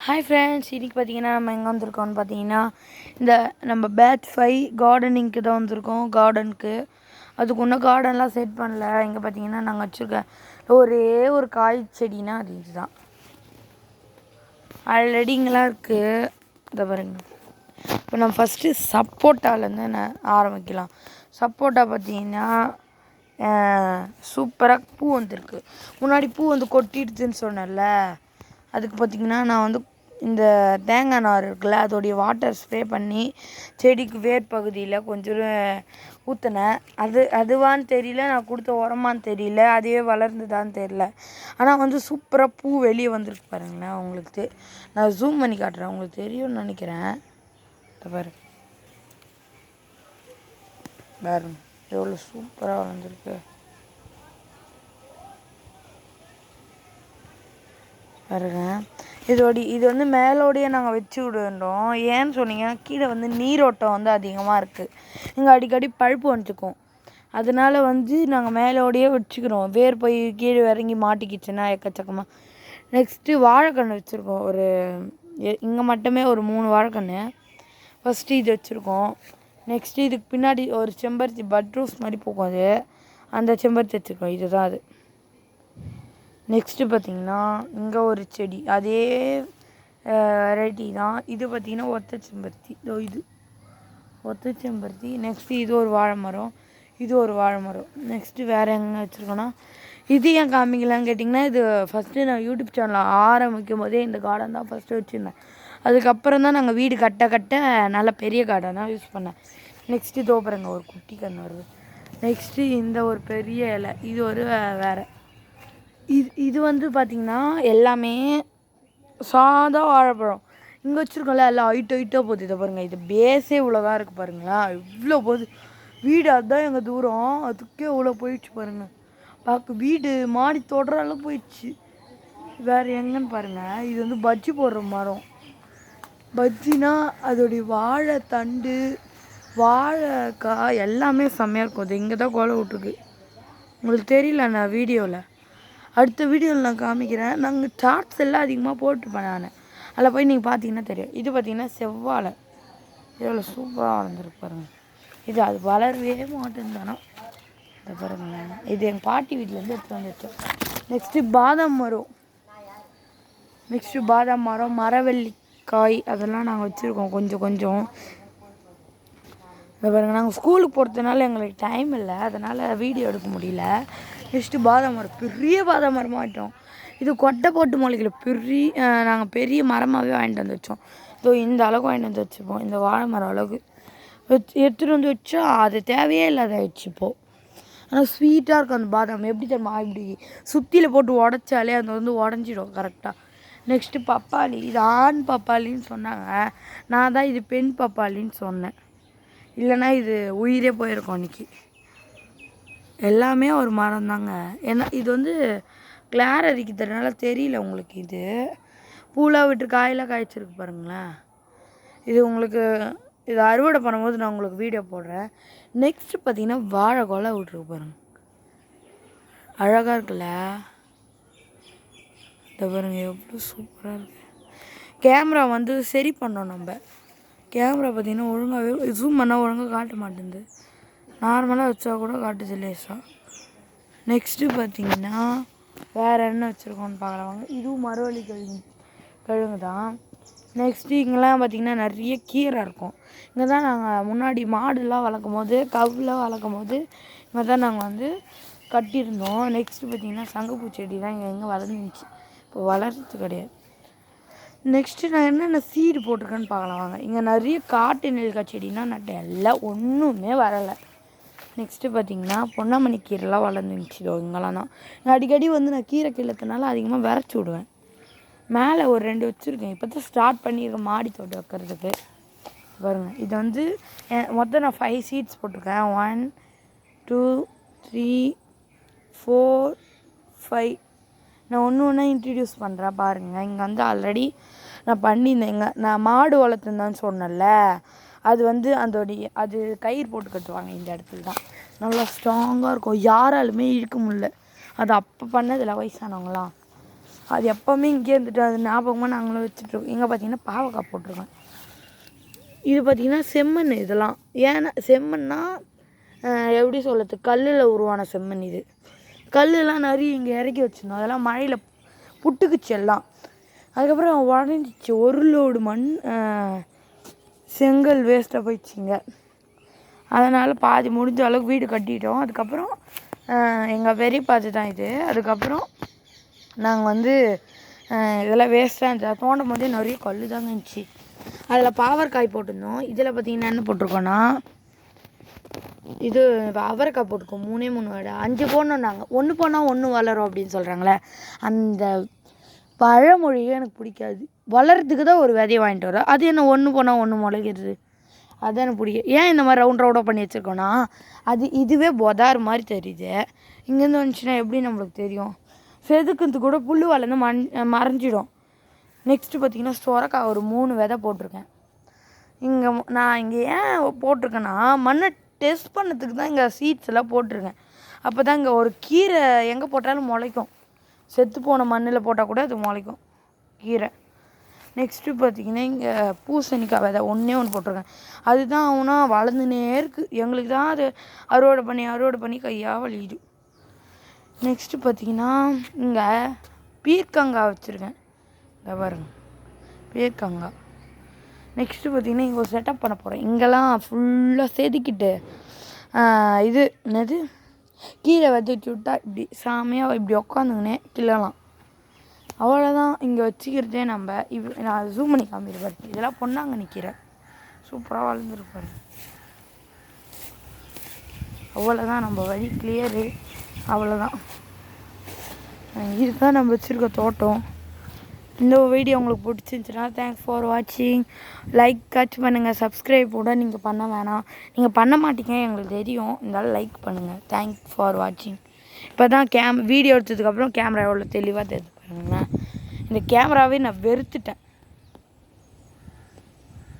Hi friends, இன்றைக்கி பார்த்தீங்கன்னா நம்ம எங்கே வந்திருக்கோம்னு பார்த்தீங்கன்னா இந்த நம்ம பேட்ச் 5 கார்டனிங்க்கு தான் வந்திருக்கோம். கார்டனுக்கு அதுக்கு இன்னும் கார்டன்லாம் செட் பண்ணல. இங்கே பார்த்தீங்கன்னா நாங்கள் வச்சுருக்கேன் ஒரே ஒரு காய் செடினா அது இதுதான். ஆல்ரெடி இங்கெல்லாம் இருக்குது. இதை பாருங்க. இப்போ நம்ம ஃபஸ்ட்டு சப்போட்டாலேருந்து ஆரம்பிக்கலாம். சப்போட்டா பார்த்தீங்கன்னா சூப்பராக பூ வந்துருக்கு. முன்னாடி பூ வந்து கொட்டிடுதுன்னு சொன்னேன்ல, அதுக்கு பார்த்திங்கன்னா நான் வந்து இந்த தேங்காய் நார் இருக்குல்ல, அதோடைய வாட்டர் ஸ்ப்ரே பண்ணி செடிக்கு வேர் பகுதியில் கொஞ்சம் ஊற்றினேன். அதுவான்னு தெரியல, நான் கொடுத்த உரமான்னு தெரியல, அதுவே வளர்ந்துதான்னு தெரியல. ஆனால் வந்து சூப்பராக பூ வெளியே வந்துருக்கு பாருங்களேன். உங்களுக்கு நான் ஜூம் பண்ணி காட்டுறேன், உங்களுக்கு தெரியும்னு நினைக்கிறேன். பாருங்க பாருங்க எவ்வளோ சூப்பராக வளர்ந்துருக்கு பாருங்க. இது வந்து மேலோடையே நாங்கள் வச்சு விடுறோம். ஏன்னு சொன்னீங்கன்னா கீழே வந்து நீரோட்டம் வந்து அதிகமாக இருக்குது. இங்கே அடிக்கடி பழுப்பு வந்துட்டுக்கும். அதனால வந்து நாங்கள் மேலோடையே வச்சுக்கிறோம். வேர் போய் கீழே இறங்கி மாட்டிக்கிச்சுன்னா எக்கச்சக்கமாக. நெக்ஸ்ட்டு வாழைக்கன்று வச்சுருக்கோம். இங்கே மட்டுமே ஒரு 3 வாழைக்கன்று. ஃபஸ்ட்டு இது வச்சுருக்கோம். நெக்ஸ்ட்டு இதுக்கு பின்னாடி ஒரு செம்பருத்தி பட்ரூஸ் மாதிரி போகும், அது அந்த செம்பருத்தி வச்சுருக்கோம். இதுதான் அது. நெக்ஸ்ட்டு பார்த்திங்கன்னா இங்கே ஒரு செடி, அதே வெரைட்டி தான். இது பார்த்திங்கன்னா ஒத்த செம்பருத்தி. இது ஒத்த செம்பருத்தி. நெக்ஸ்ட்டு இது ஒரு வாழை மரம், இது ஒரு வாழை மரம். நெக்ஸ்ட்டு வேறு எங்கே வச்சுருக்கோன்னா, இது ஏன் காமிக்கலான்னு கேட்டிங்கன்னா, இது ஃபஸ்ட்டு நான் யூடியூப் சேனல் ஆரம்பிக்கும் போதே இந்த கார்டன் தான் ஃபஸ்ட்டு வச்சுருந்தேன். அதுக்கப்புறம் தான் நாங்கள் வீடு கட்ட நல்ல பெரிய கார்டனாக யூஸ் பண்ணேன். நெக்ஸ்ட்டு தோப்புறங்க ஒரு குட்டி கன்று வருது. நெக்ஸ்ட்டு இந்த ஒரு பெரிய இலை, இது ஒரு வேறு. இது வந்து பார்த்திங்கன்னா எல்லாமே சாதா வாழைப்பழம். இங்கே வச்சுருக்கோம்ல, எல்லாம் ஹைட்டாக போகுது. இதை பாருங்கள், இது பேஸே இவ்வளோதான் இருக்குது பாருங்களா, இவ்வளோ போகுது. வீடு அதுதான் எங்கள் தூரம், அதுக்கே இவ்வளோ போயிடுச்சு பாருங்கள். பார்க்க வீடு மாடி தொடுற அளவு போயிடுச்சு. வேறு எங்கன்னு பாருங்கள். இது வந்து பஜ்ஜி போடுற மரம். பஜ்ஜினா அதோடைய வாழை தண்டு, வாழைக்காய் எல்லாமே செம்மையாக இருக்கும். அது இங்கே தான் கோலை விட்ருக்கு. உங்களுக்கு தெரியல, நான் வீடியோவில் அடுத்த வீடியோவில் நான் காமிக்கிறேன். நாங்கள் சார்ட்ஸ் எல்லாம் அதிகமாக போட்டுருப்பேன் நான். அதில் போய் நீங்கள் பார்த்தீங்கன்னா தெரியும். இது பார்த்திங்கன்னா செவ்வாழை எவ்வளோ சூப்பராக வளர்ந்துருக்கு பாருங்கள். இது அது வளரவே மாட்டேன்னு இதை பாருங்களேன். இது எங்கள் பாட்டி வீட்டிலேருந்து எடுத்து வந்துட்டோம். நெக்ஸ்ட்டு பாதாம் மரம், மரவள்ளிக்காய் அதெல்லாம் நாங்கள் வச்சுருக்கோம் கொஞ்சம். இதை பாருங்கள், நாங்கள் ஸ்கூலுக்கு போகிறதுனால எங்களுக்கு டைம் இல்லை, அதனால் வீடியோ எடுக்க முடியல. நெக்ஸ்ட்டு பாதாம் மரம், பெரிய பாதாம் மரமாக ஆகிட்டோம். இது கொட்டை போட்டு முளைக்கல, நாங்கள் பெரிய மரமாகவே வாங்கிட்டு வந்து வச்சோம். ஸோ இந்த அளவுக்கு வாங்கிட்டு வந்து வச்சுப்போம். இந்த வாழை மரம் அளவுக்கு எடுத்துகிட்டு வந்து வச்சா அது தேவையே இல்லாத ஆயிடுச்சு இப்போது. ஆனால் ஸ்வீட்டாக இருக்கும் அந்த பாதாம். எப்படி தெரியுமா, இப்படி சுத்தியில் போட்டு உடச்சாலே அது வந்து உடஞ்சிடும் கரெக்டாக. நெக்ஸ்ட்டு பப்பாளி, இது ஆண் பப்பாளின்னு சொன்னாங்க. நான் தான் இது பெண் பப்பாளின்னு சொன்னேன், இல்லைன்னா இது உயிரே போயிருக்கோம் அன்றைக்கி. எல்லாமே ஒரு மரம் தாங்க. ஏன்னா இது வந்து கிளார் அடிக்கிறதுனால தெரியல உங்களுக்கு. இது பூலாக விட்டு காயெல்லாம் காய்ச்சிருக்கு பாருங்களேன். இது அறுவடை பண்ணும்போது நான் உங்களுக்கு வீடியோ போடுறேன். நெக்ஸ்ட்டு பார்த்திங்கன்னா வாழை கொலை விட்ருக்கு பாருங்கள், அழகாக இருக்குல்ல. இதை பாருங்கள் எவ்வளோ சூப்பராக இருக்குது. கேமரா வந்து சரி பண்ணோம் நம்ம. கேமரா பார்த்திங்கன்னா ஒழுங்காகவே ஜூம் பண்ணால் ஒழுங்காக காட்ட மாட்டேங்குது. நார்மலாக வச்சா கூட காட்டுது லேசாக. நெக்ஸ்ட்டு பார்த்திங்கன்னா வேறு என்ன வச்சுருக்கோன்னு பார்க்கலாம். இதுவும் மரவள்ளி கிழங்கு தான். நெக்ஸ்ட்டு இங்கெல்லாம் பார்த்திங்கன்னா நிறைய கீரை இருக்கும். இங்கே தான் நாங்கள் முன்னாடி மாடுலாம் வளர்க்கும் போது, கவுலாம் வளர்க்கும் போது இங்கே தான் நாங்கள் வந்து கட்டியிருந்தோம். நெக்ஸ்ட்டு பார்த்திங்கன்னா சங்குப்பூ செடி தான் இங்கே எங்கே வளர்ந்துச்சு, இப்போ வளர்றது கிடையாது. நெக்ஸ்ட்டு நான் என்னென்ன சீடு போட்டிருக்கேன்னு பார்க்கலாம் வாங்க. இங்கே நிறைய காட்டு நெல்லிக்காய் செடினா நட்டேன், எல்லாம் ஒன்றுமே வரலை. நெக்ஸ்ட்டு பார்த்திங்கன்னா பொன்னாமணி கீரைலாம் வளர்ந்துச்சு. இங்கெல்லாம் தான் அடிக்கடி வந்து நான் கீரை கிள்ளத்தினால அதிகமாக விரைச்சி விடுவேன். மேலே ஒரு 2 வச்சுருக்கேன். இப்போ தான் ஸ்டார்ட் பண்ணியிருக்கேன் மாடி தோட்டம் வைக்கிறதுக்கு. பாருங்கள், இது வந்து மொத்தம் நான் 5 சீட்ஸ் போட்டிருக்கேன். 1 2 3 4 5. நான் ஒன்று இன்ட்ரடியூஸ் பண்ணுறேன் பாருங்கள். இங்கே வந்து ஆல்ரெடி நான் பண்ணியிருந்தேன். நான் மாடு வளர்த்துருந்தேன்னு சொன்னேன்ல, அது வந்து அது கயிறு போட்டு கட்டுவாங்க. இந்த இடத்துல தான் நல்லா ஸ்ட்ராங்காக இருக்கும், யாராலுமே இழுக்க முடியல. அது அப்போ பண்ணதில்ல வயசானவங்களாம். அது எப்போவுமே இங்கே இருந்துட்டு அது ஞாபகமாக நாங்களும் வச்சுட்ருக்கோம். இங்கே பார்த்தீங்கன்னா பாவக்காய் போட்டிருக்கேன். இது பார்த்திங்கன்னா செம்மண். இதெல்லாம் ஏன்னா செம்மண்ணா எப்படி சொல்கிறது, கல்லில் உருவான செம்மண். இது கல்லுலாம் நிறைய இங்கே இறக்கி வச்சுருந்தோம். அதெல்லாம் மழையில் புட்டுக்குச்சு எல்லாம். அதுக்கப்புறம் உடஞ்சிச்சு. ஒரு லோடு மண் செங்கல் வேஸ்ட்டாக போயிடுச்சிங்க. அதனால் பாதி முடிஞ்ச அளவுக்கு வீடு கட்டிட்டோம். அதுக்கப்புறம் எங்கள் பெரியப்பாது தான் இது. அதுக்கப்புறம் நாங்கள் வந்து இதெல்லாம் வேஸ்ட்டாக இருந்துச்சு. தோண்டும் போதே நிறைய கல் தாங்க இருந்துச்சு. அதில் பாவற்காய் போட்டிருந்தோம். இதில் பார்த்திங்கன்னா என்ன போட்டிருக்கோன்னா, இது அவரைக்காய் போட்டிருக்கோம். 3 வடை 5 போடணும். நாங்கள் 1 போனால் 1 வளரும் அப்படின்னு சொல்கிறாங்களே, அந்த பழமொழியே எனக்கு பிடிக்காது. வளர்றதுக்கு தான் ஒரு விதையை வாங்கிட்டு வரோம். அது என்ன 1 போனால் 1 முளைக்கிறது, அதுதான் எனக்கு பிடிக்கும். ஏன் இந்த மாதிரி ரவுண்டாக பண்ணி வச்சுருக்கோன்னா, அது இதுவே பொதார் மாதிரி தெரியுது. இங்கேருந்து வந்துச்சுன்னா எப்படி நம்மளுக்கு தெரியும்? செதுக்கிறது கூட புல் வளர்ந்து மறைஞ்சிடும். நெக்ஸ்ட்டு பார்த்திங்கன்னா சொரக்காய் ஒரு 3 விதை போட்டிருக்கேன். நான் இங்கே ஏன் போட்டிருக்கேன்னா, மண்ணை டெஸ்ட் பண்ணதுக்கு தான் இங்கே சீட்ஸ் எல்லாம் போட்டிருக்கேன். அப்போ தான் இங்கே ஒரு கீரை எங்கே போட்டாலும் முளைக்கும். செத்து போன மண்ணில் போட்டால் கூட அது முளைக்கும் கீரை. நெக்ஸ்ட்டு பார்த்திங்கன்னா இங்கே பூசணிக்காய் விதை 1 போட்டிருக்கேன். அதுதான் அவனா வளர்ந்துனே இருக்குது. எங்களுக்கு தான் அது அறுவடை பண்ணி கையாக வலியுது. நெக்ஸ்ட்டு பார்த்திங்கன்னா இங்கே பீர்க்கங்காய் வச்சுருக்கேன். இங்கே பாருங்க, பீர்க்கங்காய். நெக்ஸ்ட்டு பார்த்திங்கன்னா இங்கே ஒரு செட்டப் பண்ண போகிறேன். இங்கெல்லாம் ஃபுல்லாக செதுக்கிட்டு இது என்னது கீரை வதக்கி விட்டா இப்படி சாமியாக இப்படி உட்காந்துங்கன்னே கிள்ளலாம். அவ்வளோதான். இங்கே வச்சுக்கிறதே நம்ம நான் ஜூம் பண்ணி காமிக்கிறேன். இதெல்லாம் பொண்ணாங்க நிற்கிறேன், சூப்பராக வளர்ந்துருப்பாரு. அவ்வளோதான், நம்ம வழி கிளியரு. அவ்வளோதான், இதுதான் நம்ம வச்சுருக்க தோட்டம். இந்த வீடியோ உங்களுக்கு பிடிச்சிருந்துச்சுன்னா தேங்க்ஸ் ஃபார் வாட்சிங். லைக் டச் பண்ணுங்கள். சப்ஸ்கிரைப் கூட நீங்கள் பண்ண வேணாம், நீங்கள் பண்ண மாட்டீங்க எங்களுக்கு தெரியும். இருந்தாலும் லைக் பண்ணுங்கள். தேங்க்ஸ் ஃபார் வாட்சிங். இப்போ தான் வீடியோ எடுத்ததுக்கப்புறம் கேமரா எவ்வளோ தெளிவாக தெரிஞ்சு பாருங்களேன். இந்த கேமராவே நான் வெறுத்துட்டேன்.